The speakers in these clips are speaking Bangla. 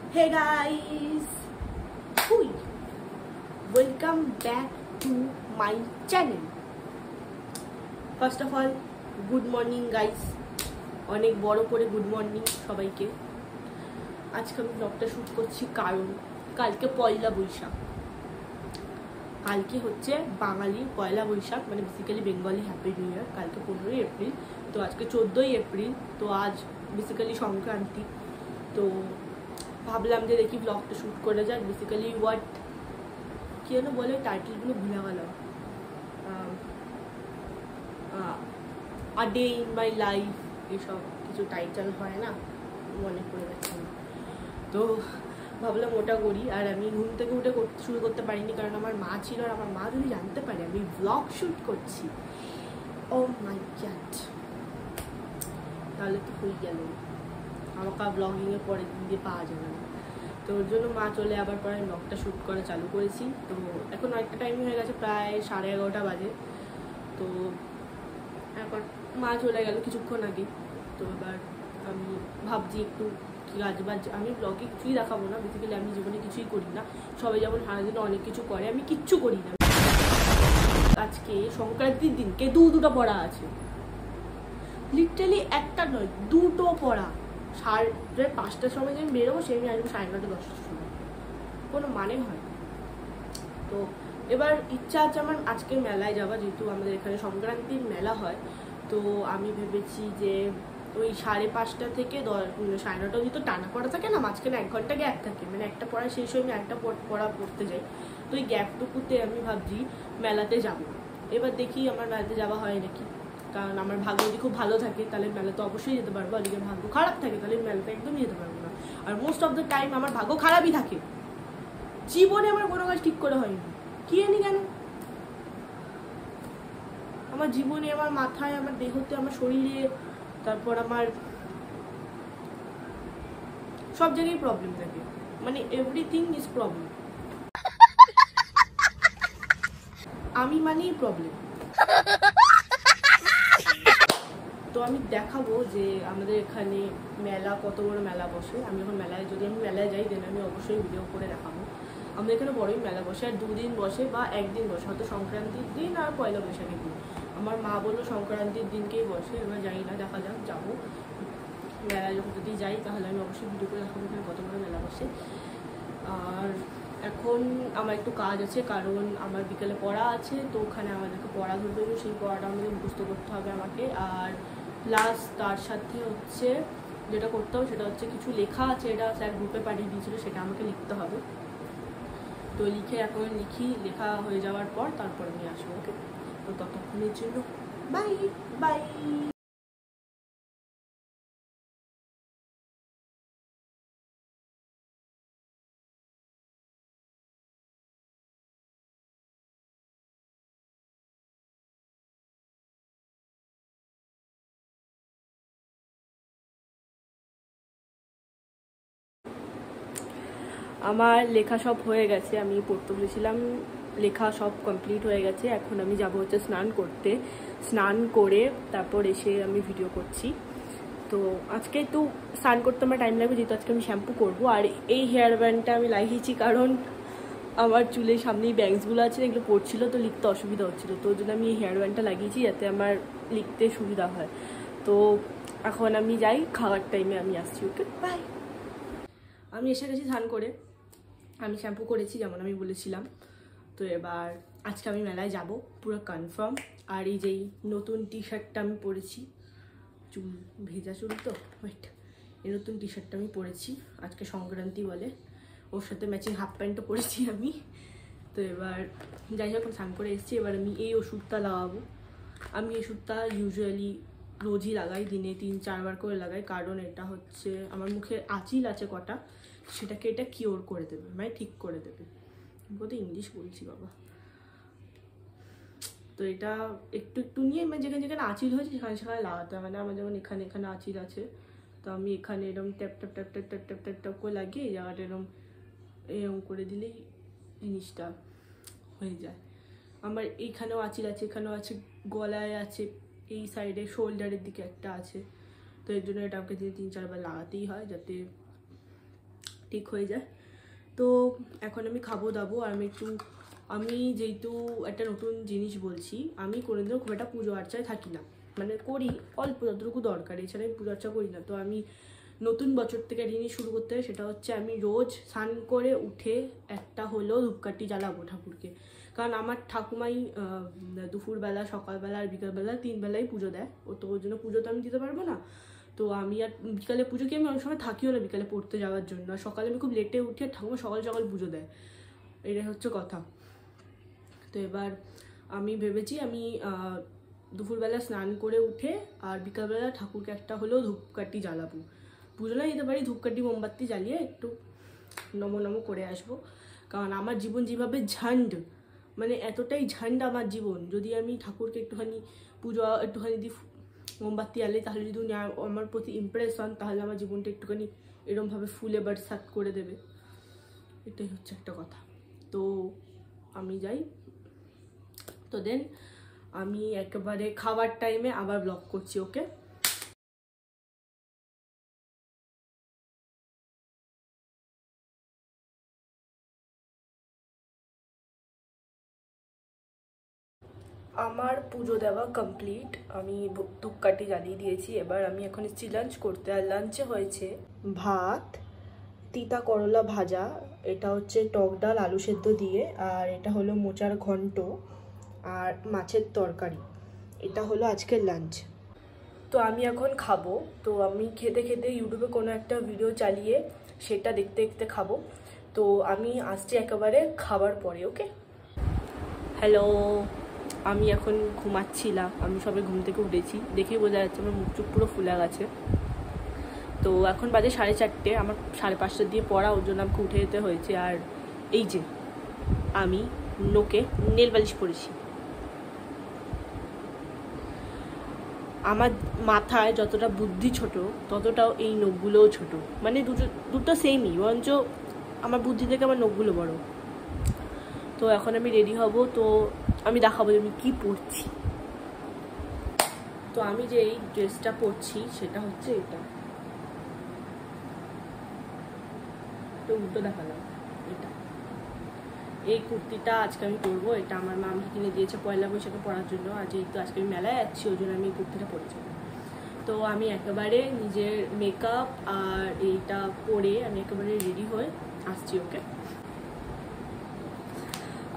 Hey guys, Hui. Welcome back to my channel. First of all, good morning guys. অনেক বড় করে গুড মর্নিং সবাইকে। আজকে আমি ব্লগটা শুট করছি কারণ কালকে পয়লা বৈশাখ। কালকে হচ্ছে বাঙালি পয়লা বৈশাখ, মানে basically Bengali happy new year. কালকে 15ই এপ্রিল, তো আজকে 14ই এপ্রিল, তো আজ বেসিক্যালি সংক্রান্তি। তো ভাবলাম যে দেখি ব্লগটা শ্যুট করে যায়। বেসিক্যালি কি যেন বলে, টাইটেলগুলো ভুলে গেলাম। A day in my life, এসব কিছু টাইটেল হয় না, মনে পড়ে যাচ্ছে না। তো ভাবলাম ওটা করি। আর আমি ঘুম থেকে উঠে শুরু করতে পারিনি, কারণ আমার মা ছিল, আর আমার মা যদি জানতে পারে আমি ব্লগ শ্যুট করছি, ও মাই গড, তাহলে তো হয়ে গেল, আমাকে ব্লগিংয়ে পরে দিয়ে পাওয়া যাবে না। তো ওর জন্য মা চলে আবার পরে ব্লগটা শ্যুট করা চালু করেছি। তো এখন একটা টাইম হয়ে গেছে, প্রায় 11:30 বাজে। তো এখন মা চলে গেল কিছুক্ষণ আগে। তো এবার আমি ভাবছি একটু কাজ বাজ, আমি ব্লগে কিছুই দেখাবো না। বেসিক্যালি আমি জীবনে কিছুই করি না। সবাই যেমন সারাদিনে অনেক কিছু করে, আমি কিচ্ছু করি না। আজকে সংক্রান্তির দিনকে দুটো পড়া আছে, লিটারালি একটা নয়, দুটো পড়া। 5টার সময় যে আমি বেরোবো, সেই আমি আসবো 9:30-10টার সময়, কোনো মানে হয়। তো এবার ইচ্ছা আছে আমার আজকে মেলায় যাওয়া, যেহেতু আমাদের এখানে সংক্রান্তির মেলা হয়। তো আমি ভেবেছি যে ওই 5:30 থেকে 9:30 অবধি তো টানা পড়া থাকে না, মাঝখানে 1 ঘন্টা গ্যাপ থাকে, মানে একটা পড়া শেষ হয়ে আমি একটা পড়া পড়তে যাই। তো ওই গ্যাপটুকুতে আমি ভাবছি মেলাতে যাব। এবার দেখি আমার মেলাতে যাওয়া হয় নাকি, কারণ আমার ভাগ্য যদি খুব ভালো থাকে তাহলে মেলা তো অবশ্যই যেতে পারবো, আর যদি ভাগ্য খারাপ থাকে তাহলে মেলাতে একদমই যেতে পারবো না। আর মোস্ট অফ দ্য টাইম আমার ভাগ্য খারাপই থাকে, জীবনে আমার কোনো কাজ ঠিক করে হয়নি, কি জানি কেন। আমার জীবনে, আমার মাথায়, আমার দেহতে, আমার শরীরে, তারপর আমার সব জায়গায় প্রবলেম থাকে, মানে এভরিথিং ইজ প্রবলেম। আমি মানেই প্রবলেম। তো আমি দেখাবো যে আমাদের এখানে মেলা, কত বড় মেলা বসে। আমি যখন যদি আমি মেলায় যাই, দেন আমি অবশ্যই ভিডিও করে দেখাবো। আমাদের এখানে বড়ই মেলা বসে, আর 2 দিন বসে বা 1 দিন বসে, হয়তো সংক্রান্তির দিন আর পয়লা বৈশাখের দিন। আমার মা বললো সংক্রান্তির দিনকেই বসে, এবার যাই না, দেখা যাক, যাবো। মেলায় যখন যদি যাই তাহলে আমি অবশ্যই ভিডিও করে দেখাবো এখানে কত বড় মেলা বসে। আর এখন আমার একটু কাজ আছে, কারণ আমার বিকেলে পড়া আছে, তো ওখানে আমাদেরকে পড়া ধরবে, সেই পড়াটা আমাদের মুখস্থ করতে হবে আমাকে। আর প্লাস তার সাথে হচ্ছে যেটা করতে হবে সেটা হচ্ছে কিছু লেখা আছে, এটা স্যার গ্রুপে পাঠিয়ে দিয়েছিল, সেটা আমাকে লিখতে হবে। তো এখন লেখা হয়ে যাওয়ার পর তারপর আমি আসবো। ওকে, তো ততক্ষণের জন্য বাই বাই। আমার লেখা সব হয়ে গেছে, আমি পড়তে বলেছিলাম, লেখা সব কমপ্লিট হয়ে গেছে। এখন আমি যাব হচ্ছে স্নান করতে, স্নান করে তারপর এসে আমি ভিডিও করছি। তো আজকে একটু স্নান করতে আমার টাইম লাগবে, যেহেতু আজকে আমি শ্যাম্পু করবো। আর এই হেয়ার ব্যান্ডটা আমি লাগিয়েছি কারণ আমার চুলের সামনেই ব্যাংকসগুলো আছে, এগুলো পড়ছিল, তো লিখতে অসুবিধা হচ্ছিলো, তো ওই জন্য আমি এই হেয়ার ব্যান্ডটা লাগিয়েছি যাতে আমার লিখতে সুবিধা হয়। তো এখন আমি যাই, খাওয়ার টাইমে আমি আসছি। Okay bye. আমি এসে গেছি স্নান করে, আমি শ্যাম্পু করেছি যেমন আমি বলেছিলাম। তো এবার আজকে আমি মেলায় যাব পুরো কনফার্ম। আর এই যেই নতুন টি শার্টটা আমি পরেছি, চুল ভেজা চুল তো, ওয়েট, এই নতুন টি শার্টটা আমি পরেছি, আজকে সংক্রান্তি বলে, ওর সাথে ম্যাচিং হাফ প্যান্টও পরেছি আমি। তো এবার যাই হোক, স্নান করে এসেছি, এবার আমি এই ওষুধটা লাগাবো। আমি এই ওষুধটা ইউজুয়ালি রোজই লাগাই, দিনে 3-4 বার করে লাগাই, কারণ এটা হচ্ছে আমার মুখে আঁচিল আছে কটা, সেটাকে এটা কিওর করে দেবে, মানে ঠিক করে দেবে। বলতে ইংলিশ বলছি বাবা। তো এটা একটু নিয়ে, মানে যেখানে যেখানে আঁচিল হয়েছে সেখানে সেখানে লাগাতে হয়। মানে আমার যেমন এখানে আঁচিল আছে, তো আমি এখানে এরকম tap tap tap tap tap tap tap tap করে লাগিয়ে এই জায়গাটা এরকম করে দিলেই জিনিসটা হয়ে যায়। আমার এইখানেও আঁচিল আছে, এখানেও আছে, গলায় আছে, এই সাইডে শোল্ডারের দিকে একটা আছে। তো এর জন্য এটা আমাকে দিনে 3-4 বার লাগাতেই হয়, যাতে ঠিক হয়ে যায়। তো এখন আমি খাবো দাবো, আর আমি যেহেতু একটা নতুন জিনিস বলছি, আমি কোনোদিনও খুব একটা পুজো আর্চায় থাকি না, মানে করি অল্প যতটুকু দরকার, এছাড়া আমি পুজো আর্চা করি না। তো আমি নতুন বছর থেকে জিনিস শুরু করতে হয়, সেটা হচ্ছে আমি রোজ স্নান করে উঠে একটা হলো ধূপকাঠি জ্বালাবো ঠাকুরকে। কারণ আমার ঠাকুমাই দুপুরবেলা, সকালবেলা আর বিকালবেলা 3 বেলাই পুজো দেয়। তো ওর জন্য পুজো তো আমি দিতে পারবো না। তো আমি আর বিকালে পুজো কি, আমি অনেক সময় থাকিও না বিকালে পড়তে যাওয়ার জন্য, আর সকালে আমি খুব লেটে উঠি আর ঠাকুমা সকাল সকাল পুজো দেয়, এটাই হচ্ছে কথা। তো এবার আমি ভেবেছি আমি দুপুরবেলা স্নান করে উঠে আর বিকালবেলা ঠাকুরকে একটা হলেও ধূপকাঠি জ্বালাবো। পুজো না দিতে পারি, ধূপকাঠি মোমবাতি জ্বালিয়ে একটু নমো নমো করে আসবো। কারণ আমার জীবন যেভাবে ঝান্ড, মানে এতটাই ঝান্ড আমার জীবন, যদি আমি ঠাকুরকে একটুখানি পুজো একটুখানি দিই মোমবাতি জ্বালে, তাহলে যদি উনি আমার প্রতি ইমপ্রেস হন, তাহলে আমার জীবনটা একটুখানি এরমভাবে ফুলে বারসাত করে দেবে। এটাই হচ্ছে একটা কথা। তো আমি যাই, তো দেন আমি একেবারে খাবার টাইমে আবার ব্লগ করছি, ওকে? আমার পুজো দেওয়া কমপ্লিট, আমি ধূপকাঠি জ্বালিয়ে দিয়েছি। এবার আমি এখন এসেছি লাঞ্চ করতে, আর লাঞ্চে হয়েছে ভাত, তিতা করলা ভাজা, এটা হচ্ছে টক ডাল আলু সেদ্ধ দিয়ে, আর এটা হলো মোচার ঘন্ট আর মাছের তরকারি। এটা হলো আজকের লাঞ্চ। তো আমি এখন খাবো। তো আমি খেতে খেতে ইউটিউবে কোনো একটা ভিডিও চালিয়ে সেটা দেখতে দেখতে খাবো। তো আমি আসছি একেবারে খাবার পরে, ওকে? হ্যালো, আমি এখন ঘুমাচ্ছিলাম, আমি সবে ঘুম থেকে উঠেছি, দেখেই বোঝা যাচ্ছে আমার মুখ চুপ পুরো ফুলে গেছে। তো এখন বাজে 4:30, আমার 5:30 দিয়ে পড়া, ওর জন্য আমাকে উঠে যেতে হয়েছে। আর এই যে আমি নোকে নেল পালিশ পরেছি। আমার মাথায় যতটা বুদ্ধি ছোট, ততটাও এই নখগুলোও ছোট, মানে দুটো সেমই, বরঞ্চ আমার বুদ্ধি থেকে আমার নখগুলো বড়। তো এখন আমি রেডি হব, তো আমি দেখাবো যে আমি কী পরছি। তো আমি যে এই ড্রেসটা পরছি সেটা হচ্ছে এটা, তো উল্টো দেখালাম, এটা এই কুর্তিটা আজকে আমি পরবো। এটা আমার মা আমাকে কিনে দিয়েছে পয়লা বৈশাখে পরার জন্য, আর যেহেতু আজকে আমি মেলায় যাচ্ছি ওই জন্য আমি এই কুর্তিটা পরেছি। তো আমি একেবারে নিজের মেকআপ আর এইটা পরে আমি একেবারে রেডি হয়ে আসছি, ওকে?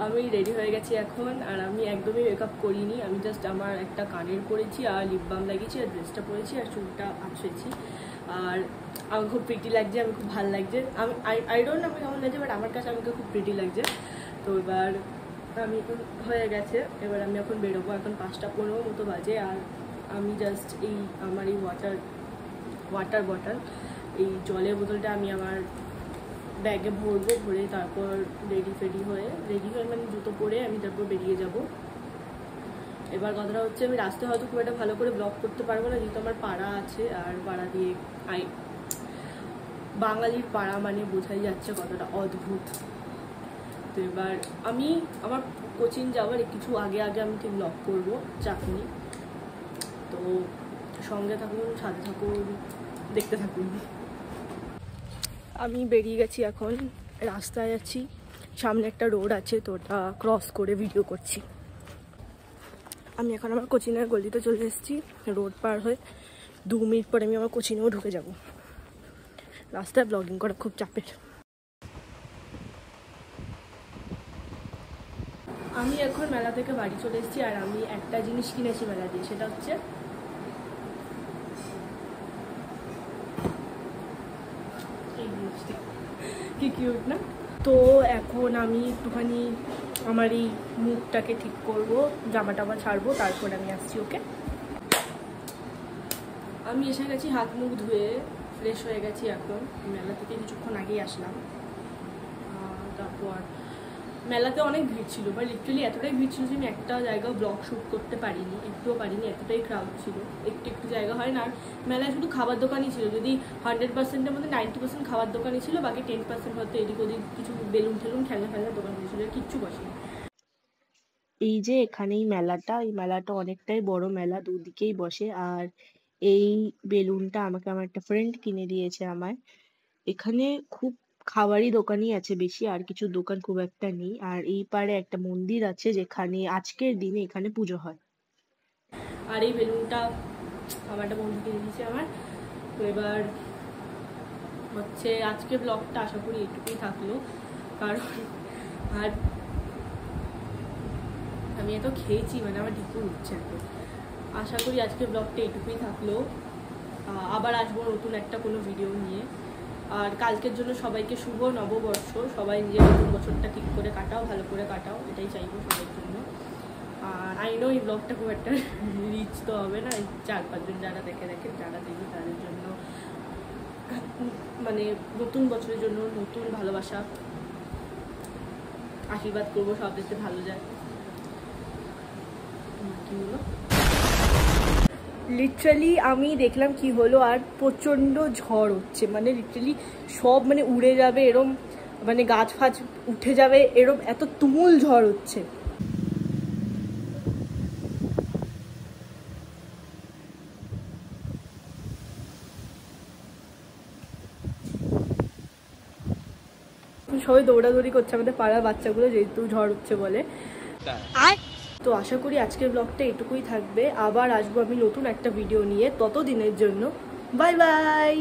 আমি রেডি হয়ে গেছি এখন, আর আমি একদমই মেকআপ করিনি, আমি জাস্ট আমার একটা কানের পরেছি আর লিপ বাম লাগিয়েছি আর ড্রেসটা পরেছি আর চুলটা আঁচড়েছি। আর আমার খুব প্রিটি লাগছে, আমি খুব ভালো লাগছে। আমি আই ডোন্ট নো আমি কেমন লাগছে, বাট আমার কাছে আমাকে খুব প্রিটি লাগছে। তো এবার আমি এখন হয়ে গেছে, এবার আমি এখন বেরোবো। এখন 5:15 মতো বাজে, আর আমি জাস্ট এই আমার এই ওয়াটার বটল, এই জলের বোতলটা আমি আমার ব্যাগে ভরবো, ভরে তারপর রেডি হয়ে মানে জুতো পরে আমি তারপর বেরিয়ে যাব। এবার কথাটা হচ্ছে আমি রাস্তায় হয়তো খুব একটা ভালো করে ব্লগ করতে পারবো না, যেহেতু আমার পাড়া আছে, আর পাড়া দিয়ে বাঙালির পাড়া মানে বোঝাই যাচ্ছে কতটা অদ্ভুত। তো এবার আমি আমার কোচিং যাওয়ার কিছু আগে আমি ঠিক ব্লগ করবো, চাকরি। তো সঙ্গে থাকুন, সাথে থাকুন, দেখতে থাকুন। আমি বেরিয়ে গেছি, এখন রাস্তায় আছি, সামনে একটা রোড আছে, তো ওটা ক্রস করে ভিডিও করছি। আমি এখন আমার কোচিংয়ের গলিতে চলে এসেছি, রোড পার হয়ে 2 মিনিট পরে আমি আমার কোচিংয়েও ঢুকে যাব। রাস্তায় ব্লগিং করা খুব চাপের। আমি এখন মেলা থেকে বাড়ি চলে এসেছি, আর আমি একটা জিনিস কিনেছি মেলা দিয়ে, সেটা হচ্ছে এই জিনিসটা। কি কিউট না? তো এখন আমি একটুখানি আমার এই মুখটাকে ঠিক করবো, জামা টামা ছাড়বো, তারপর আমি আসছি, ওকে? আমি এসে গেছি, হাত মুখ ধুয়ে ফ্রেশ হয়ে গেছি। এখন মেলা থেকে কিছুক্ষণ আগেই আসলাম। তারপর মেলাতে অনেক ভিড় ছিল, বা লিটারালি এতটাই ভিড় ছিল যে আমি একটা জায়গাও ব্লগ শ্যুট করতে পারিনি, একটুও পারিনি, এতটাই ক্রাউড ছিল। একটু জায়গা হয় না। আর মেলায় শুধু খাবার দোকানই ছিল, যদি 100%-এর মধ্যে 90% খাবার দোকানই ছিল, বাকি 10% হয়তো এদিক ওদিক কিছু বেলুন টেলুন খেলনা দোকান ছিল, কিচ্ছু বসেনি। এই যে এখানেই মেলাটা, এই মেলাটা অনেকটাই বড় মেলা, দুদিকেই বসে। আর এই বেলুনটা আমাকে আমার একটা ফ্রেন্ড কিনে দিয়েছে আমায়। এখানে খুব খাবারই দোকানই আছে বেশি, আর কিছু দোকান খুব একটা নেই। আর এই পারে একটা মন্দির আছে যেখানে আজকের দিনে এখানে পুজো হয়। আর এই বেলুনটা আমার একটা বন্ধু কিনে দিয়েছে আমার। তো এবার হচ্ছে আজকে ব্লগটা আশা করি এইটুকুই থাকলো, কারণ আর আমি এত খেয়েছি মানে আমার ঢিকুর উঠছে এখন। আশা করি আজকে ব্লগটা এইটুকুই থাকলো। আবার আসবো নতুন একটা কোনো ভিডিও নিয়ে। আর কালকের জন্য সবাইকে শুভ নববর্ষ। সবাই নিজের নতুন বছরটা ঠিক করে কাটাও, ভালো করে কাটাও, এটাই চাইবো সবার জন্য। আর আই নো এই ব্লগটা খুব একটা রিচ তো হবে না, 4-5 জন যারা দেখে যারা দেখবে তাদের জন্য মানে নতুন বছরের জন্য নতুন ভালোবাসা আশীর্বাদ করবো, সব যাতে ভালো যায়। কি হলো লিটারালি আমি দেখলাম কি হলো, আর প্রচণ্ড ঝড় হচ্ছে, মানে লিটারালি সব মানে উড়ে যাবে এরম, মানে গাছ ফাছ উঠে যাবে এরম, এত তুমুল ঝড় হচ্ছে। সবাই দৌড়াদৌড়ি করছে আমাদের পাড়ার বাচ্চাগুলো, যেহেতু ঝড় হচ্ছে বলে। তো আশা করি আজকের ব্লগটা এটুকুই থাকবে। আবার আসবো আমি নতুন একটা ভিডিও নিয়ে, ততদিনের জন্য বাই বাই।